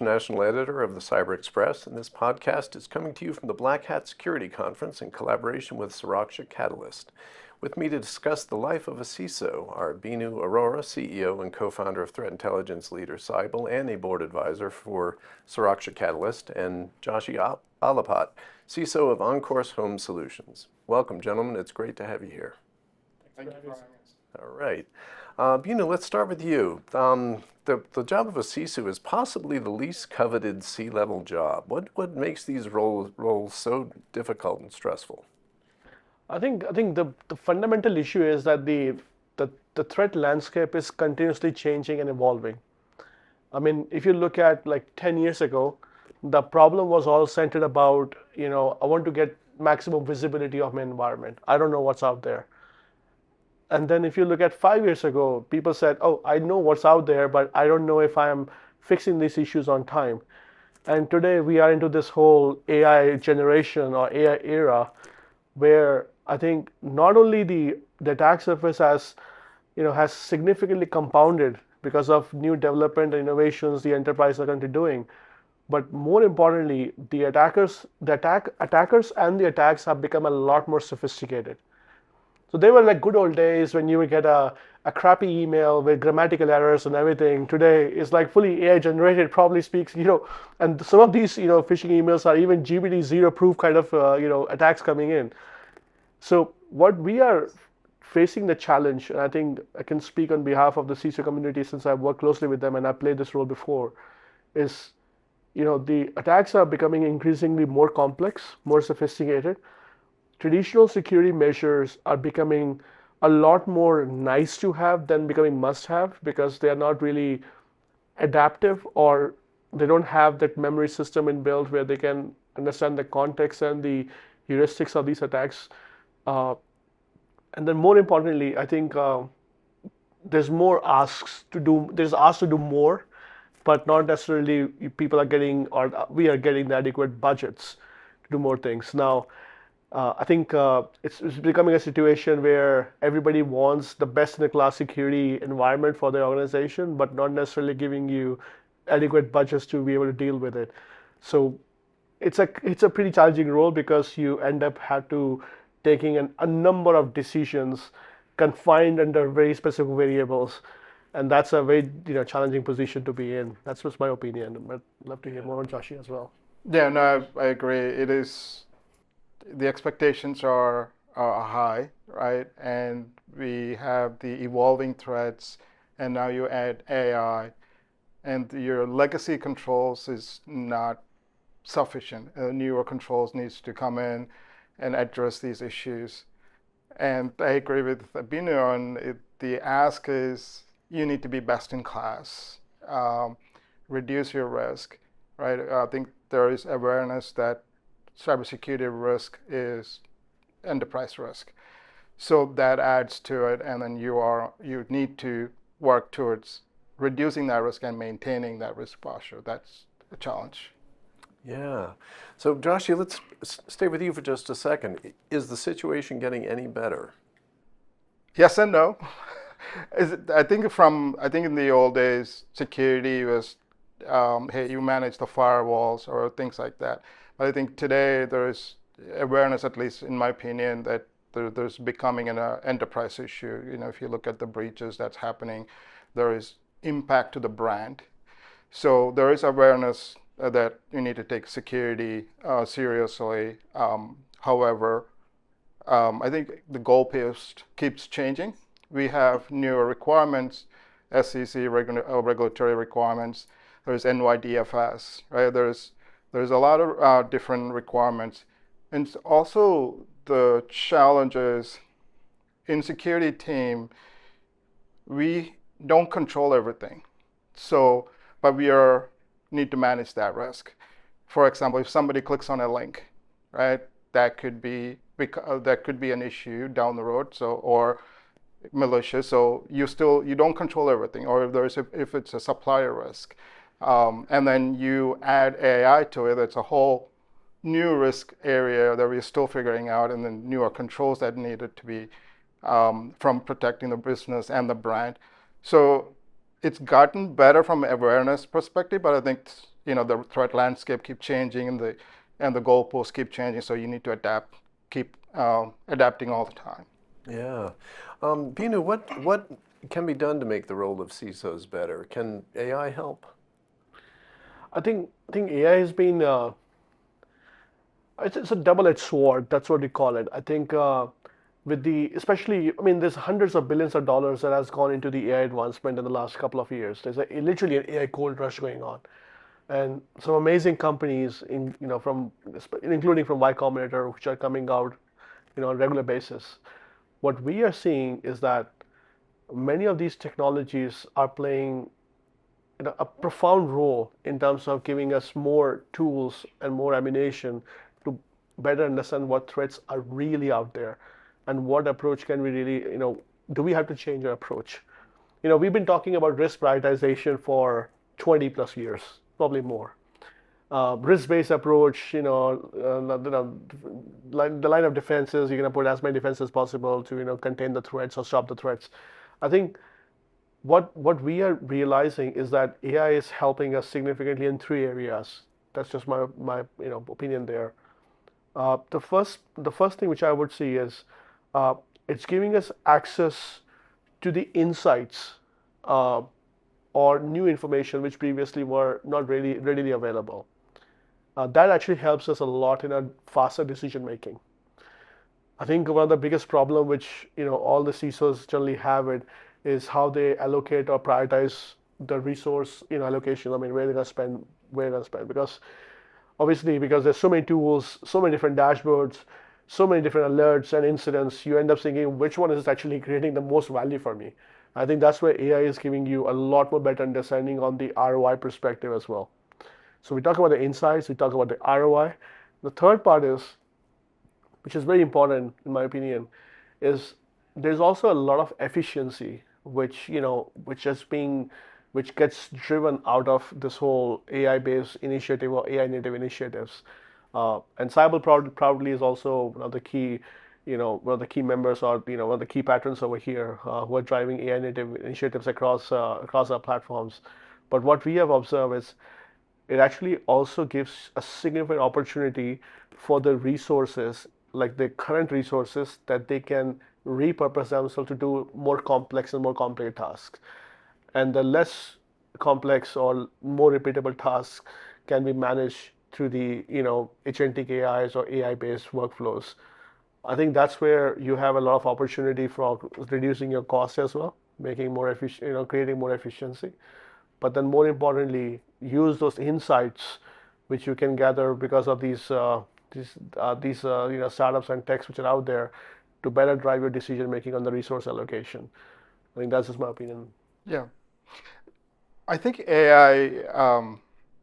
Josh, National Editor of the Cyber Express, and this podcast is coming to you from the Black Hat Security Conference in collaboration with Suraksha Catalyst. With me to discuss the life of a CISO are Beenu, Arora, CEO and co-founder of threat intelligence leader Cyble and a board advisor for Suraksha Catalyst, and Joshy Alappat, CISO of Oncourse Home Solutions. Welcome, gentlemen. It's great to have you here. Thank you for having us. All right. Beenu, let's start with you. The job of a CISO is possibly the least coveted C-level job. What makes these roles so difficult and stressful? I think the fundamental issue is that the threat landscape is continuously changing and evolving. I mean, if you look at like 10 years ago, the problem was all centered about, I want to get maximum visibility of my environment. I don't know what's out there. And then if you look at 5 years ago, people said, oh, I know what's out there, but I don't know if I'm fixing these issues on time. And today we are into this whole AI generation or AI era where I think not only the attack surface has significantly compounded because of new development and innovations the enterprise are currently doing, but more importantly, the attackers and the attacks have become a lot more sophisticated. So they were like good old days when you would get a crappy email with grammatical errors and everything. Today it's like fully AI generated, probably speaks, and some of these, phishing emails are even GPT-0 proof kind of, attacks coming in. So what we are facing the challenge, and I think I can speak on behalf of the CISO community since I've worked closely with them and I've played this role before, is, the attacks are becoming increasingly more complex, more sophisticated. Traditional security measures are becoming a lot more nice to have than becoming must have because they are not really adaptive or they don't have that memory system inbuilt where they can understand the context and the heuristics of these attacks. And then more importantly, I think there's more asks to do, there's asks to do more, but not necessarily people are getting or we are getting the adequate budgets to do more things. Now, I think it's becoming a situation where everybody wants the best-in-the-class security environment for their organization, but not necessarily giving you adequate budgets to be able to deal with it. So it's a pretty challenging role because you end up taking a number of decisions confined under very specific variables, and that's a very challenging position to be in. That's just my opinion. I'd love to hear more on Joshy as well. Yeah, no, I agree. It is. The expectations are high, right? And we have the evolving threats, and now you add AI, and your legacy controls is not sufficient. Newer controls needs to come in and address these issues. And I agree with Beenu on it. The ask is you need to be best in class, reduce your risk, right? I think there is awareness that cybersecurity risk is enterprise risk. So that adds to it, and then you need to work towards reducing that risk and maintaining that risk posture. That's a challenge. Yeah. So Joshy, let's stay with you for just a second. Is the situation getting any better? Yes and no. I think in the old days, security was, hey, you manage the firewalls or things like that. I think today there is awareness, at least in my opinion, that there's becoming an enterprise issue. If you look at the breaches that's happening, there is impact to the brand. So there is awareness that you need to take security seriously. However, I think the goalpost keeps changing. We have newer requirements, SEC regulatory requirements. There's NYDFS, right? There's a lot of different requirements. And also the challenges in security team, we don't control everything. But we need to manage that risk. For example, if somebody clicks on a link, right, that could be an issue down the road. Or malicious. So you don't control everything. Or if it's a supplier risk. And then you add AI to it, it's a whole new risk area that we're still figuring out, and then newer controls that needed to be from protecting the business and the brand. So it's gotten better from an awareness perspective, but I think the threat landscape keep changing and the goalposts keep changing. So you need to keep adapting all the time. Yeah. Beenu, what can be done to make the role of CISOs better? Can AI help? I think AI has been it's a double-edged sword. That's what we call it. I think with the especially, I mean, there's hundreds of billions of dollars that has gone into the AI advancement in the last couple of years. There's literally an AI gold rush going on, and some amazing companies including from Y Combinator, which are coming out, on a regular basis. What we are seeing is that many of these technologies are playing a profound role in terms of giving us more tools and more ammunition to better understand what threats are really out there and what approach can we really, do we have to change our approach? We've been talking about risk prioritization for 20 plus years, probably more. Risk-based approach, the line of defenses, you're going to put as many defenses as possible to, contain the threats or stop the threats. I think what we are realizing is that AI is helping us significantly in three areas. That's just my opinion there. The first thing which I would see is it's giving us access to the insights or new information which previously were not really readily available. That actually helps us a lot in a faster decision making. I think one of the biggest problem which all the CISOs generally have it is how they allocate or prioritize the resource allocation. I mean, where they're gonna spend because obviously because there's so many tools, so many different dashboards, so many different alerts and incidents, you end up thinking which one is actually creating the most value for me. I think that's where AI is giving you a lot more better understanding on the ROI perspective as well. So we talk about the insights, we talk about the ROI. The third part is, which is very important in my opinion, is there's also a lot of efficiency which which gets driven out of this whole AI-based initiative or AI-native initiatives. And Cyble proudly is also one of the key, one of the key members or one of the key patrons over here who are driving AI-native initiatives across our platforms. But what we have observed is it actually also gives a significant opportunity for the resources, like the current resources, that they can repurpose themselves to do more complex and more complicated tasks. And the less complex or more repeatable tasks can be managed through the, agentic AIs or AI-based workflows. I think that's where you have a lot of opportunity for reducing your costs as well, making more efficient, creating more efficiency. But then more importantly, use those insights which you can gather because of these startups and techs which are out there to better drive your decision making on the resource allocation. I think that's just my opinion. Yeah. I think AI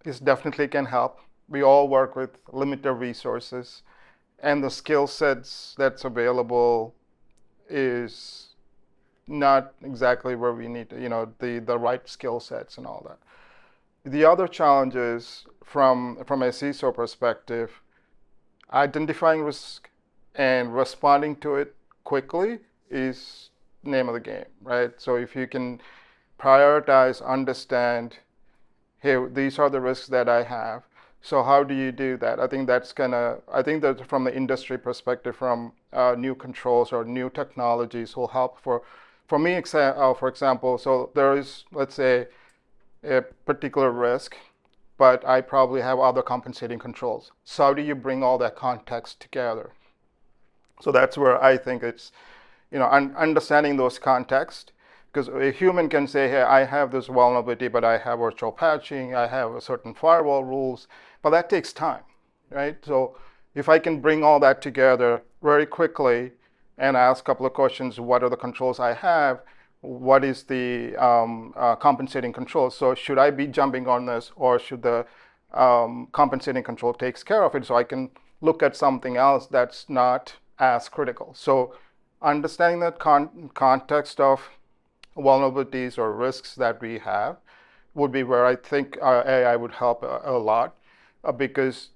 is definitely can help. We all work with limited resources, and the skill sets that's available is not exactly where we need to, the right skill sets and all that. The other challenge is from a CISO perspective, identifying risk and responding to it quickly is name of the game, right? So if you can prioritize, understand, hey, these are the risks that I have. So how do you do that? I think that from the industry perspective, from new controls or new technologies will help for me, for example. So there is, let's say, a particular risk, but I probably have other compensating controls. So how do you bring all that context together? So that's where I think it's, understanding those contexts, because a human can say, hey, I have this vulnerability, but I have virtual patching, I have a certain firewall rules, but that takes time, right? So if I can bring all that together very quickly and ask a couple of questions, what are the controls I have? What is the compensating control? So should I be jumping on this, or should the compensating control takes care of it, so I can look at something else that's not as critical? So understanding that context of vulnerabilities or risks that we have would be where I think AI would help a lot, because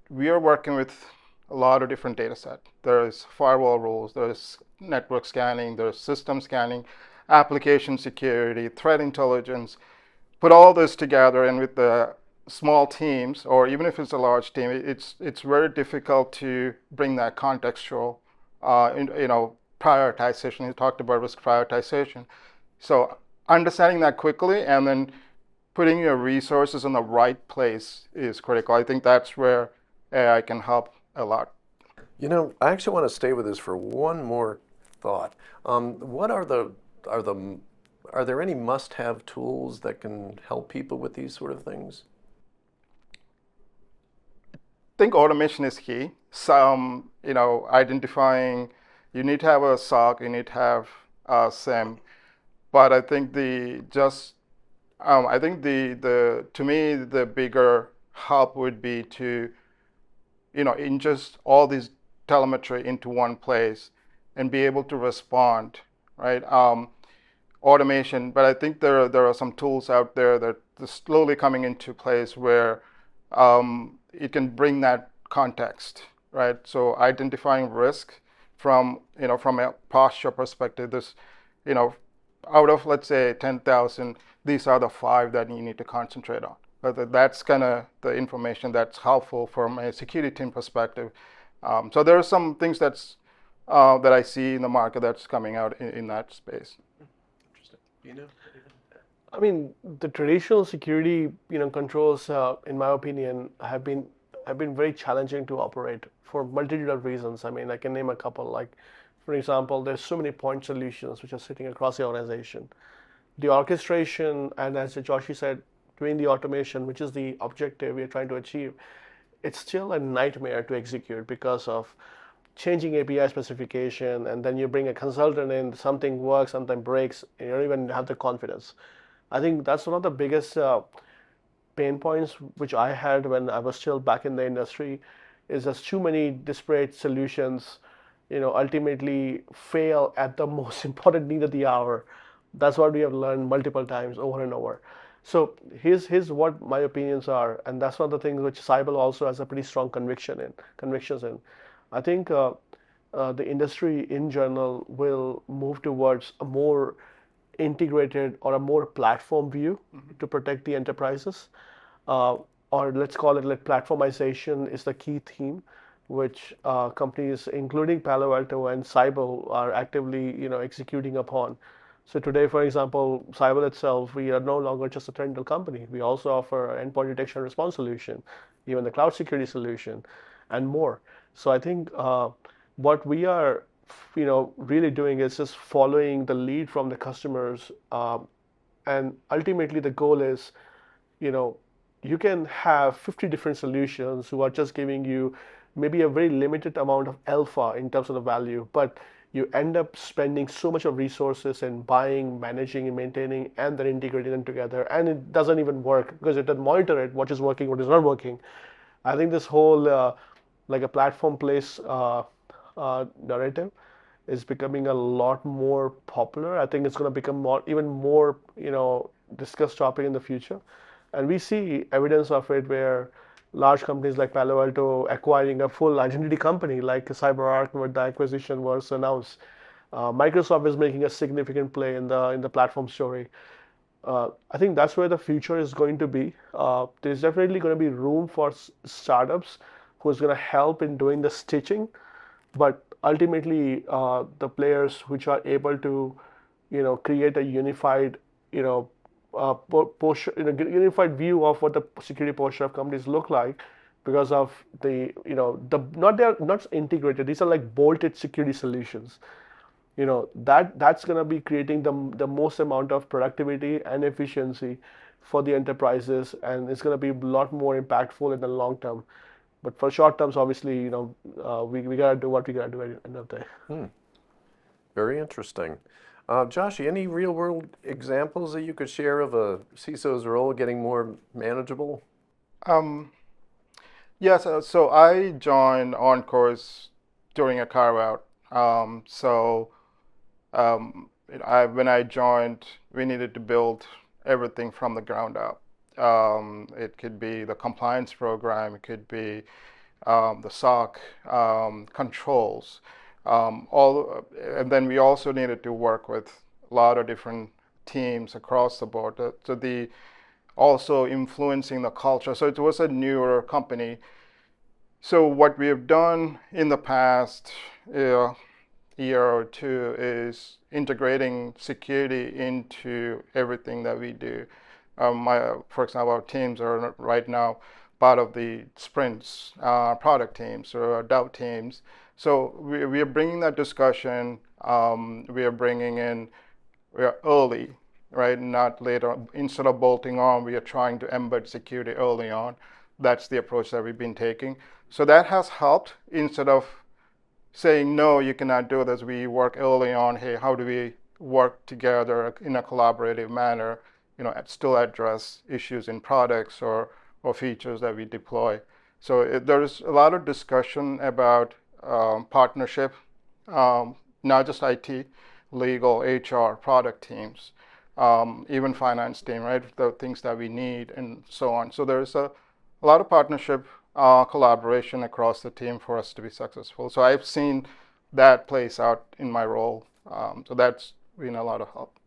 we are working with a lot of different data set. There's firewall rules, there's network scanning, there's system scanning, application security, threat intelligence. Put all this together, and with the small teams, or even if it's a large team, it's very difficult to bring that contextual, prioritization. You talked about risk prioritization. So understanding that quickly and then putting your resources in the right place is critical. I think that's where AI can help a lot. I actually want to stay with this for one more thought. What are there any must-have tools that can help people with these sort of things? I think automation is key. Some, identifying, you need to have a SOC, you need to have a SIM, but I think to me, the bigger help would be to, ingest all these telemetry into one place and be able to respond, right? Automation, but I think there are some tools out there that are slowly coming into place where it can bring that context, right? So identifying risk from a posture perspective, this, out of, let's say, 10,000, these are the 5 that you need to concentrate on. But that's kind of the information that's helpful from a security team perspective. So there are some things that I see in the market that's coming out in that space. Interesting. Beenu? I mean, the traditional security, controls, in my opinion, have been very challenging to operate for multitude of reasons. I mean, I can name a couple. Like, for example, there's so many point solutions which are sitting across the organization. The orchestration, and as Joshy said, doing the automation, which is the objective we are trying to achieve, it's still a nightmare to execute because of changing API specification, and then you bring a consultant in, something works, something breaks, and you don't even have the confidence. I think that's one of the biggest pain points which I had when I was still back in the industry, is there's too many disparate solutions, ultimately fail at the most important need of the hour. That's what we have learned multiple times over and over. So here's what my opinions are, and that's one of the things which Cyble also has a pretty strong convictions in. I think the industry in general will move towards a more integrated or a more platform view to protect the enterprises. Or let's call it like platformization is the key theme, which companies, including Palo Alto and Cyble, are actively executing upon. So today, for example, Cyble itself, we are no longer just a technical company. We also offer an endpoint detection and response solution, even the cloud security solution, and more. So I think what we are, really doing is just following the lead from the customers, and ultimately the goal is, you can have 50 different solutions who are just giving you maybe a very limited amount of alpha in terms of the value, but you end up spending so much of resources in buying, managing, and maintaining, and then integrating them together, and it doesn't even work because it doesn't monitor it, what is working, what is not working. I think this whole like a platform place narrative is becoming a lot more popular. I think it's going to become even more, discussed topic in the future. And we see evidence of it where large companies like Palo Alto acquiring a full identity company like CyberArk, where the acquisition was announced. Microsoft is making a significant play in the platform story. I think that's where the future is going to be. There's definitely going to be room for startups who's going to help in doing the stitching, but ultimately the players which are able to, create a unified, unified view of what the security posture of companies look like, because of the, they're not integrated. These are like bolted security solutions. That's going to be creating the most amount of productivity and efficiency for the enterprises, and it's going to be a lot more impactful in the long term. But for short terms, obviously, we got to do what we got to do at the end of the day. Very interesting. Joshy, any real world examples that you could share of a CISO's role getting more manageable? Yes, so I joined Oncourse during a carve out. When I joined, we needed to build everything from the ground up. It could be the compliance program, it could be the SOC controls, and then we also needed to work with a lot of different teams across the board. So also influencing the culture. So it was a newer company. So what we have done in the past year or two is integrating security into everything that we do. For example, our teams are right now part of the sprints, product teams or dev teams. So we are bringing that discussion. We are early, right? Not later. Instead of bolting on, we are trying to embed security early on. That's the approach that we've been taking. So that has helped. Instead of saying, no, you cannot do this, we work early on, hey, how do we work together in a collaborative manner, still address issues in products or features that we deploy. So there's a lot of discussion about partnership, not just IT, legal, HR, product teams, even finance team, right? The things that we need and so on. So there's a lot of partnership, collaboration across the team for us to be successful. So I've seen that plays out in my role. So that's been a lot of help.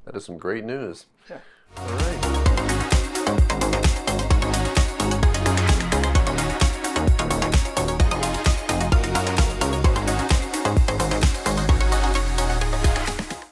That is some great news. Yeah. All right.